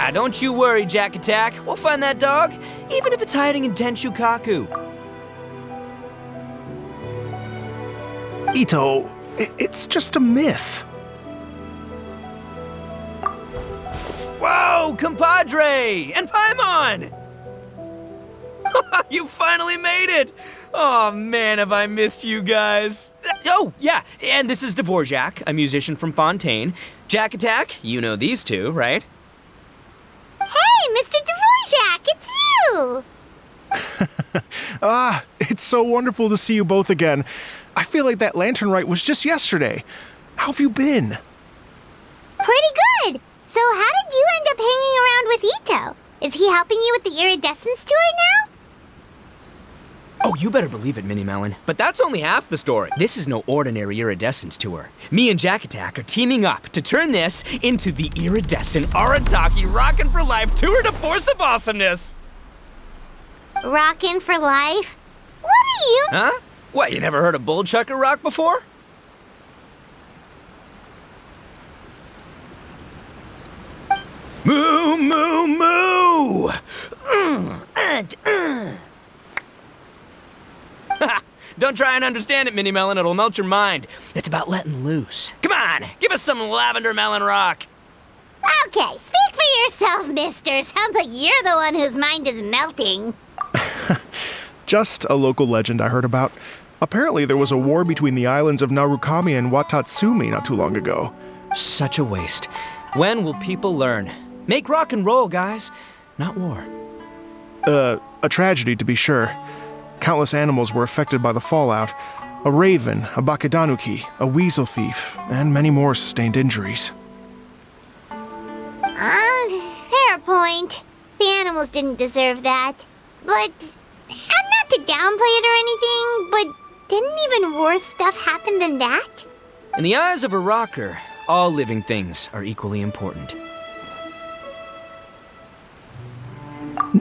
Ah, don't you worry, Jack Attack. We'll find that dog, even if it's hiding in Tenshukaku. Ito, it's just a myth. Whoa, compadre! And Paimon! You finally made it! Oh man, have I missed you guys. Oh, yeah, and this is Dvorak, a musician from Fontaine. Jack Attack, you know these two, right? Hey, Mr. Dvorak, it's you! It's so wonderful to see you both again. I feel like that lantern rite was just yesterday. How have you been? Pretty good. So how did you end up hanging around with Ito? Is he helping you with the iridescence tour now? Oh, you better believe it, Minnie Melon. But that's only half the story. This is no ordinary iridescence tour. Me and Jack Attack are teaming up to turn this into the iridescent Arataki Rockin' for Life tour de force of awesomeness. Rockin' for life? What are you... Huh? What, you never heard a bull chucker rock before? Moo, moo, moo! Don't try and understand it, Minnie Melon. It'll melt your mind. It's about letting loose. Come on, give us some lavender melon rock. Okay, speak for yourself, mister. Sounds like you're the one whose mind is melting. Just a local legend I heard about. Apparently there was a war between the islands of Narukami and Watatsumi not too long ago. Such a waste. When will people learn? Make rock and roll, guys, not war. A tragedy to be sure. Countless animals were affected by the fallout. A raven, a bakedanuki, a weasel thief, and many more sustained injuries. Fair point. The animals didn't deserve that. But, and not to downplay it or anything, but didn't even worse stuff happen than that? In the eyes of a rocker, all living things are equally important.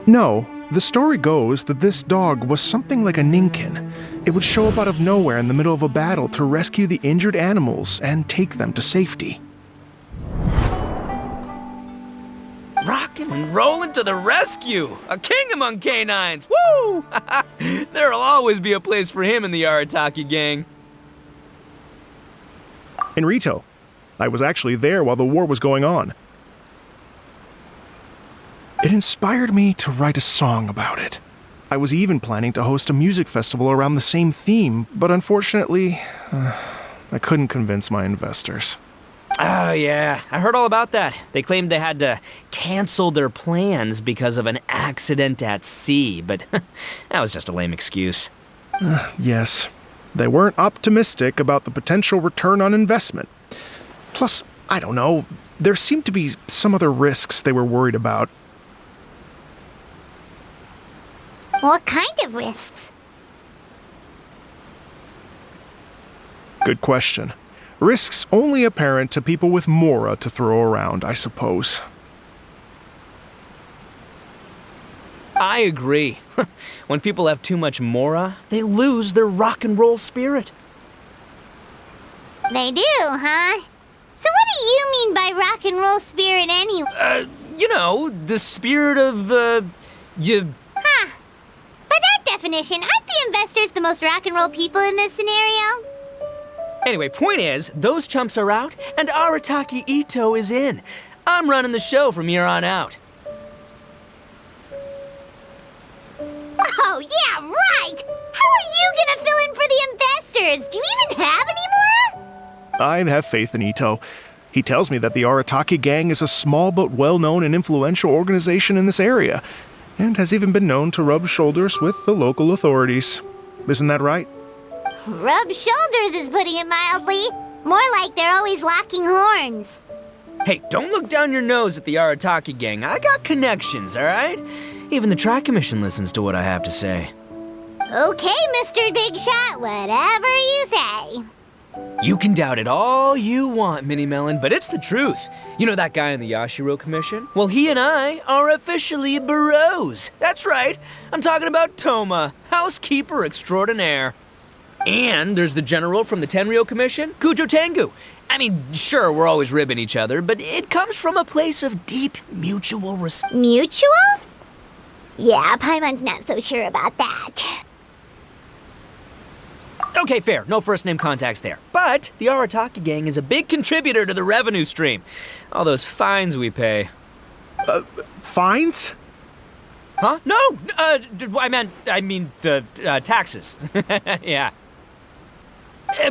No, the story goes that this dog was something like a ninkin. It would show up out of nowhere in the middle of a battle to rescue the injured animals and take them to safety. Rockin' and rollin' to the rescue! A king among canines! Woo! There'll always be a place for him in the Arataki gang. In Rito, I was actually there while the war was going on. It inspired me to write a song about it. I was even planning to host a music festival around the same theme, but unfortunately, I couldn't convince my investors. Oh, yeah. I heard all about that. They claimed they had to cancel their plans because of an accident at sea, but that was just a lame excuse. Yes, they weren't optimistic about the potential return on investment. Plus, I don't know, there seemed to be some other risks they were worried about. What kind of risks? Good question. Risks only apparent to people with mora to throw around, I suppose. I agree. When people have too much mora, they lose their rock and roll spirit. They do, huh? So what do you mean by rock and roll spirit anyway? You know, the spirit of, Huh. By that definition, aren't the investors the most rock and roll people in this scenario? Anyway, point is, those chumps are out, and Arataki Ito is in. I'm running the show from here on out. Oh, yeah, right! How are you gonna fill in for the investors? Do you even have any more? I have faith in Ito. He tells me that the Arataki gang is a small but well-known and influential organization in this area, and has even been known to rub shoulders with the local authorities. Isn't that right? Rub shoulders is putting it mildly. More like they're always locking horns. Hey, don't look down your nose at the Arataki gang. I got connections, all right? Even the Tri Commission listens to what I have to say. Okay, Mr. Big Shot, whatever you say. You can doubt it all you want, Minnie Melon, but it's the truth. You know that guy in the Yashiro Commission? Well, he and I are officially bros. That's right. I'm talking about Toma, housekeeper extraordinaire. And there's the general from the Tenryo Commission, Kujo Tengu. I mean, sure, we're always ribbing each other, but it comes from a place of deep mutual respect. Mutual? Yeah, Paimon's not so sure about that. Okay, fair. No first-name contacts there. But the Arataki gang is a big contributor to the revenue stream. All those fines we pay. Fines? Huh? No! I mean the taxes. Yeah.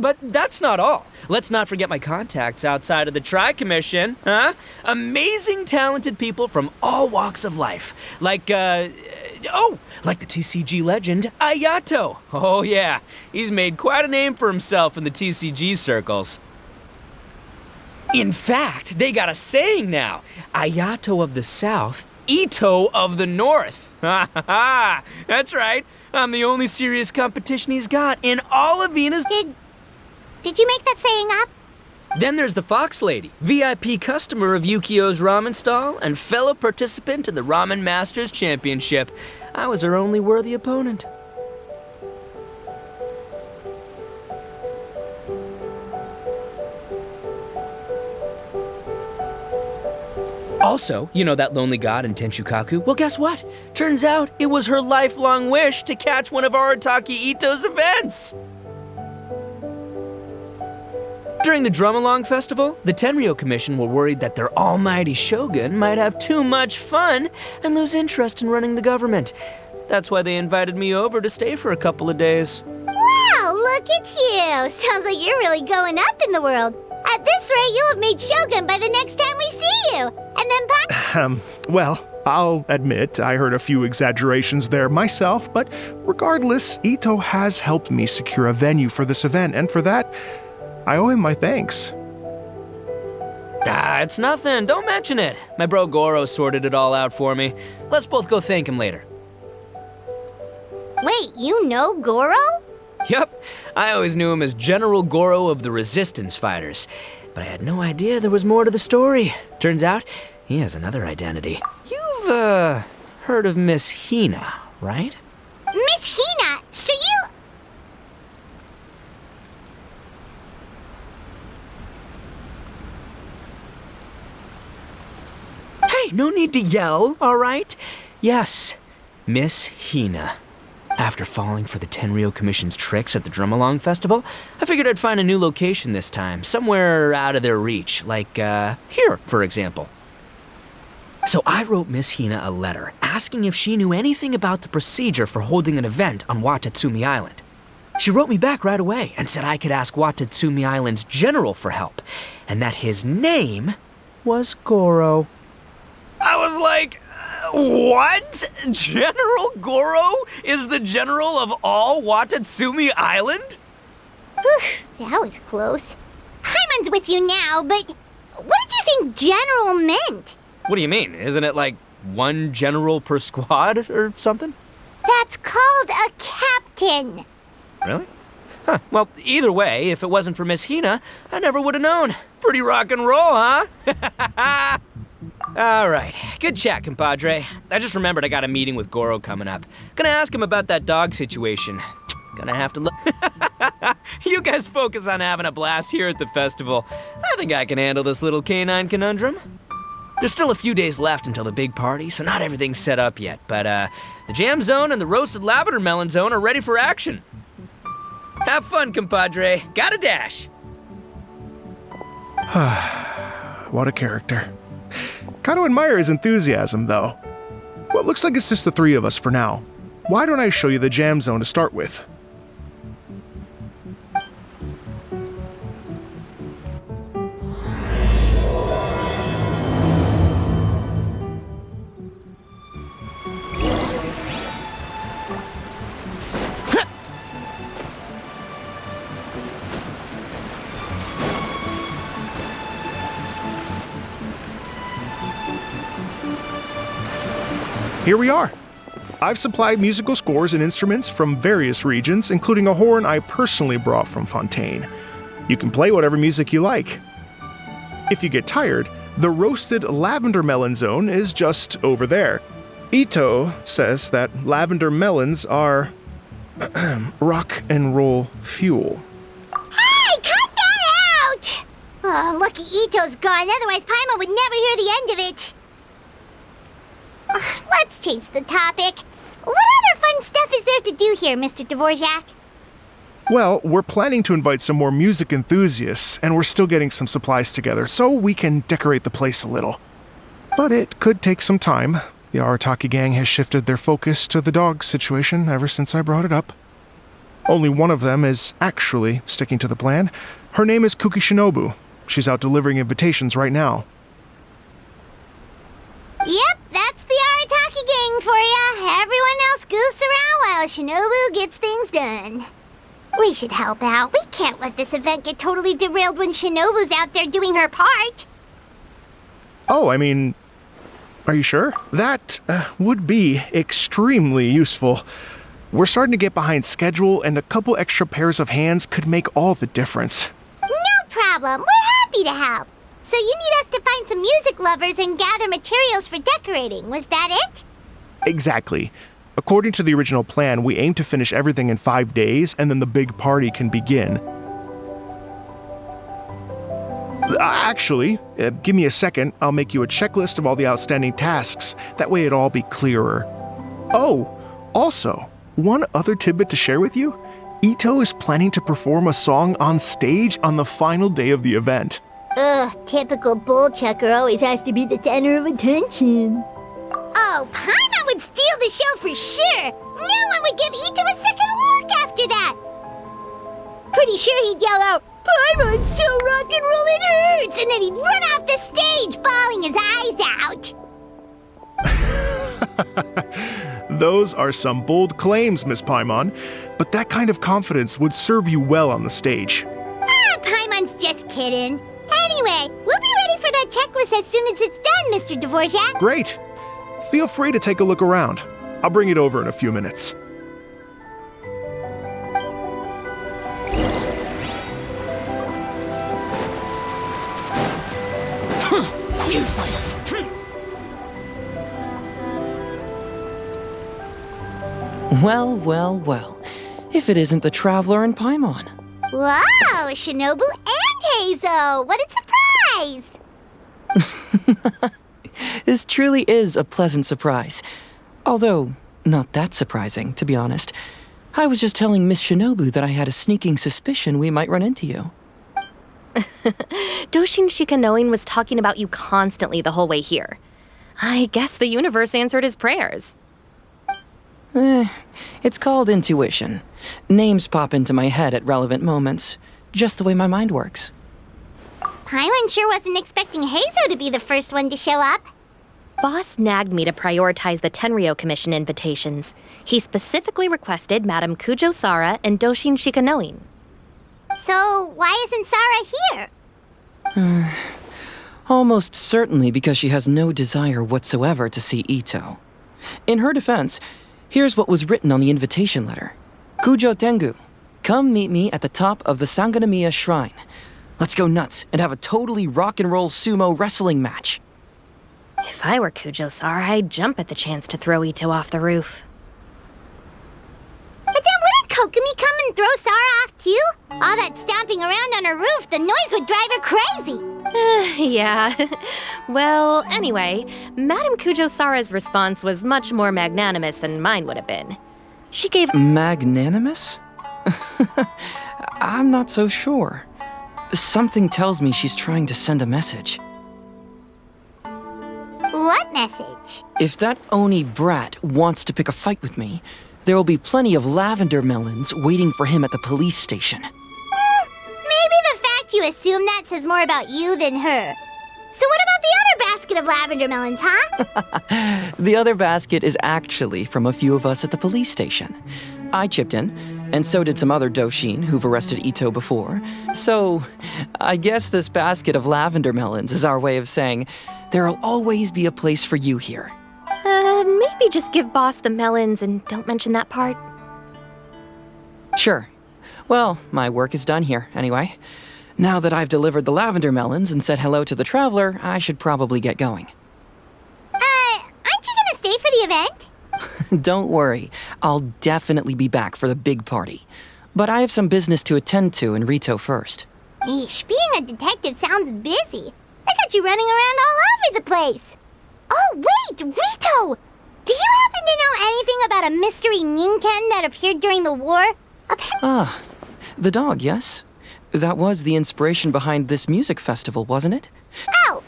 But that's not all. Let's not forget my contacts outside of the Tri-Commission, huh? Amazing, talented people from all walks of life. Like the TCG legend, Ayato. Oh yeah, he's made quite a name for himself in the TCG circles. In fact, they got a saying now. Ayato of the South, Ito of the North. Ha ha ha! That's right. I'm the only serious competition he's got in all of Venus. Did you make that saying up? Then there's the Fox Lady, VIP customer of Yukio's ramen stall and fellow participant in the Ramen Masters Championship. I was her only worthy opponent. Also, you know that lonely god in Tenshukaku? Well, guess what? Turns out it was her lifelong wish to catch one of Arataki Ito's events. During the Drum-Along Festival, the Tenryo Commission were worried that their almighty shogun might have too much fun and lose interest in running the government. That's why they invited me over to stay for a couple of days. Wow, look at you! Sounds like you're really going up in the world. At this rate, you'll have made shogun by the next time we see you. And then Well, I'll admit I heard a few exaggerations there myself, but regardless, Ito has helped me secure a venue for this event, and for that, I owe him my thanks. It's nothing. Don't mention it. My bro Goro sorted it all out for me. Let's both go thank him later. Wait, you know Goro? Yup. I always knew him as General Goro of the Resistance Fighters. But I had no idea there was more to the story. Turns out, he has another identity. You've, heard of Miss Hina, right? Miss Hina, so you... Hey, no need to yell, all right? Yes, Miss Hina. After falling for the Tenryo Commission's tricks at the Drum-Along Festival, I figured I'd find a new location this time, somewhere out of their reach, like, here, for example. So I wrote Miss Hina a letter, asking if she knew anything about the procedure for holding an event on Watatsumi Island. She wrote me back right away and said I could ask Watatsumi Island's general for help, and that his name was Goro. I was like, what? General Goro is the general of all Watatsumi Island? That was close. Paimon's with you now, but what did you think general meant? What do you mean? Isn't it like one general per squad or something? That's called a captain. Really? Huh. Well, either way, if it wasn't for Miss Hina, I never would have known. Pretty rock and roll, huh? All right. Good chat, compadre. I just remembered I got a meeting with Goro coming up. Gonna ask him about that dog situation. Gonna have to look. You guys focus on having a blast here at the festival. I think I can handle this little canine conundrum. There's still a few days left until the big party, so not everything's set up yet, but the jam zone and the roasted lavender melon zone are ready for action. Have fun, compadre. Gotta dash. What a character. Gotta admire his enthusiasm, though. Well, it looks like it's just the three of us for now. Why don't I show you the jam zone to start with? Here we are. I've supplied musical scores and instruments from various regions, including a horn I personally brought from Fontaine. You can play whatever music you like. If you get tired, the roasted lavender melon zone is just over there. Ito says that lavender melons are rock and roll fuel. Hey, cut that out! Oh, lucky Ito's gone, otherwise Paimon would never hear the end of it. Let's change the topic. What other fun stuff is there to do here, Mr. Dvorak? Well, we're planning to invite some more music enthusiasts, and we're still getting some supplies together, so we can decorate the place a little. But it could take some time. The Arataki gang has shifted their focus to the dog situation ever since I brought it up. Only one of them is actually sticking to the plan. Her name is Kuki Shinobu. She's out delivering invitations right now. Yep, that's the Arataki gang for ya. Everyone else goofs around while Shinobu gets things done. We should help out. We can't let this event get totally derailed when Shinobu's out there doing her part. Oh, I mean, are you sure? That would be extremely useful. We're starting to get behind schedule, and a couple extra pairs of hands could make all the difference. No problem. We're happy to help. So you need us to find some music lovers and gather materials for decorating. Was that it? Exactly. According to the original plan, we aim to finish everything in 5 days, and then the big party can begin. Actually, give me a second. I'll make you a checklist of all the outstanding tasks. That way it'll all be clearer. Oh, also, one other tidbit to share with you. Ito is planning to perform a song on stage on the final day of the event. Ugh, typical bullchucker always has to be the center of attention. Oh, Paimon would steal the show for sure! No one would give Ito a second look after that! Pretty sure he'd yell out, "Paimon's so rock and roll it hurts!" And then he'd run off the stage, bawling his eyes out. Those are some bold claims, Miss Paimon, but that kind of confidence would serve you well on the stage. Ah, Paimon's just kidding. Anyway, we'll be ready for that checklist as soon as it's done, Mr. Dvorak. Great! Feel free to take a look around. I'll bring it over in a few minutes. Useless. Well, well, well. If it isn't the Traveler and Paimon. Wow, Shinobu and Heizo! What a surprise! This truly is a pleasant surprise. Although, not that surprising, to be honest. I was just telling Miss Shinobu that I had a sneaking suspicion we might run into you. Doshin Shikanoin was talking about you constantly the whole way here. I guess the universe answered his prayers. It's called intuition. Names pop into my head at relevant moments, just the way my mind works. Paimon sure wasn't expecting Heizo to be the first one to show up. Boss nagged me to prioritize the Tenryo Commission invitations. He specifically requested Madame Kujo Sara and Doshin Shikanoin. So, why isn't Sara here? Almost certainly because she has no desire whatsoever to see Ito. In her defense, here's what was written on the invitation letter. Kujo Tengu, come meet me at the top of the Sanganamiya Shrine. Let's go nuts and have a totally rock and roll sumo wrestling match. If I were Kujo Sara, I'd jump at the chance to throw Ito off the roof. But then wouldn't Kokomi come and throw Sara off too? All that stomping around on her roof, the noise would drive her crazy. Yeah. Well, anyway, Madame Kujo Sara's response was much more magnanimous than mine would have been. She gave— Magnanimous? I'm not so sure. Something tells me she's trying to send a message. What message? If that Oni brat wants to pick a fight with me, there will be plenty of lavender melons waiting for him at the police station. Maybe the fact you assume that says more about you than her. So what about the other basket of lavender melons, huh? The other basket is actually from a few of us at the police station. I chipped in, and so did some other Doshin who've arrested Ito before. So, I guess this basket of lavender melons is our way of saying, there'll always be a place for you here. Maybe just give Boss the melons and don't mention that part. Sure. Well, my work is done here, anyway. Now that I've delivered the lavender melons and said hello to the Traveler, I should probably get going. Aren't you gonna stay for the event? Don't worry, I'll definitely be back for the big party. But I have some business to attend to in Rito first. Eesh, being a detective sounds busy. I got you running around all over the place. Oh, wait, Rito! Do you happen to know anything about a mystery Ninken that appeared during the war? The dog, yes? That was the inspiration behind this music festival, wasn't it? Oh,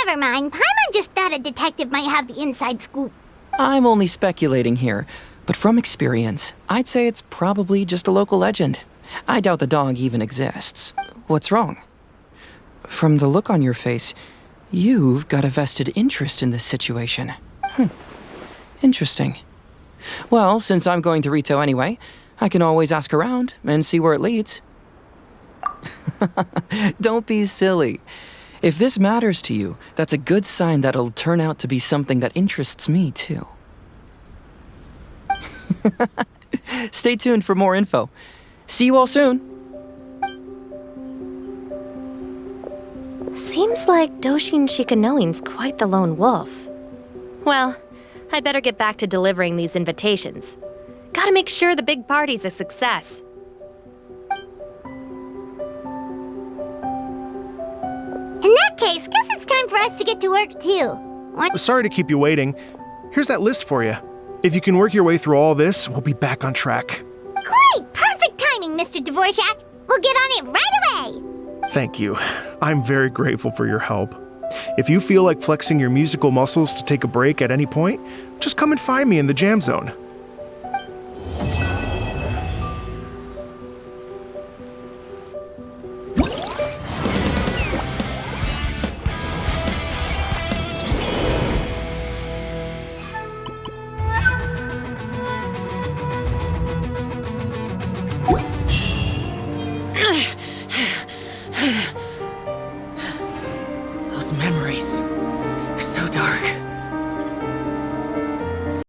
never mind. Paimon just thought a detective might have the inside scoop. I'm only speculating here, but from experience, I'd say it's probably just a local legend. I doubt the dog even exists. What's wrong? From the look on your face, you've got a vested interest in this situation. Interesting. Well, since I'm going to Rito anyway, I can always ask around and see where it leads. Don't be silly. If this matters to you, that's a good sign that it'll turn out to be something that interests me, too. Stay tuned for more info. See you all soon. Seems like Doshin Shikanoin's quite the lone wolf. Well, I'd better get back to delivering these invitations. Gotta make sure the big party's a success. In that case, guess it's time for us to get to work too. Sorry to keep you waiting. Here's that list for you. If you can work your way through all this, we'll be back on track. Great! Perfect timing, Mr. Dvorak. We'll get on it right away! Thank you. I'm very grateful for your help. If you feel like flexing your musical muscles to take a break at any point, just come and find me in the jam zone. Those memories, so dark.